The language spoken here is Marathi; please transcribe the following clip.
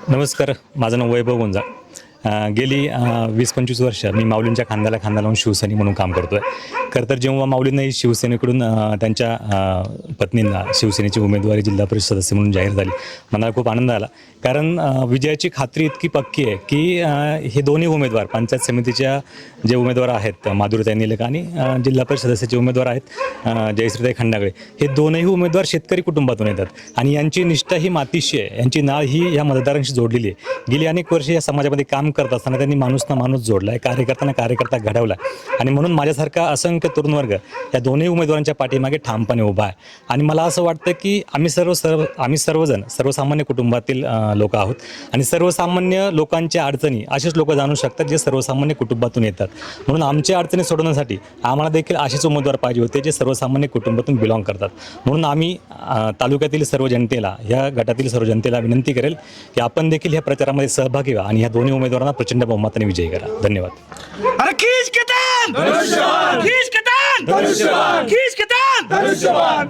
नमस्कार, माझं नाव वैभव गुंजा. गेली 20-25 वर्ष मी माऊलींच्या खांद्याला खांदा लावून शिवसैनिक म्हणून काम करतो आहे. खरं तर जेव्हा माऊलींनाही शिवसेनेकडून त्यांच्या पत्नींना शिवसेनेची उमेदवारी जिल्हा परिषद सदस्य म्हणून जाहीर झाली, मला खूप आनंद आला. कारण विजयाची खात्री इतकी पक्की आहे की हे दोन्ही उमेदवार पंचायत समितीच्या जे उमेदवार आहेत माधुरीताई निलक आणि जिल्हा परिषद सदस्याचे उमेदवार आहेत जयश्रीताई खंडागळे, हे दोनही उमेदवार शेतकरी कुटुंबातून येतात आणि यांची निष्ठा ही मातीशी आहे, यांची नाळ ही या मतदारांशी जोडलेली आहे. गेली अनेक वर्षे या समाजामध्ये काम करत असताना त्यांनी माणूस ना माणूस जोडला आहे, कार्यकर्त्यांना कार्यकर्ता घडवला आणि म्हणून माझ्यासारखा असंख्य तरुण वर्ग या दोन्ही उमेदवारांच्या पाठीमागे ठामपणे उभा आहे. आणि मला असं वाटतं की आम्ही सर्वजण सर्वसामान्य कुटुंबातील लोक आहोत आणि सर्वसामान्य लोकांच्या अडचणी असेच लोक जाणू शकतात जे सर्वसामान्य कुटुंबातून येतात. म्हणून आमच्या अडचणी सोडवण्यासाठी आम्हाला देखील असेच उमेदवार पाहिजे होते जे सर्वसामान्य कुटुंबातून बिलॉंग करतात. म्हणून आम्ही तालुक्यातील सर्व जनतेला, या गटातील सर्व जनतेला विनंती करेल की आपण देखील ह्या प्रचारामध्ये सहभागी व्हा आणि ह्या दोन्ही उमेदवारांना प्रचंड बहुमताने विजयी करा. धन्यवाद. अरे खींच के तान धनुष्यबाण, खींच के तान धनुष्यबाण, खींच के तान धनुष्यबाण.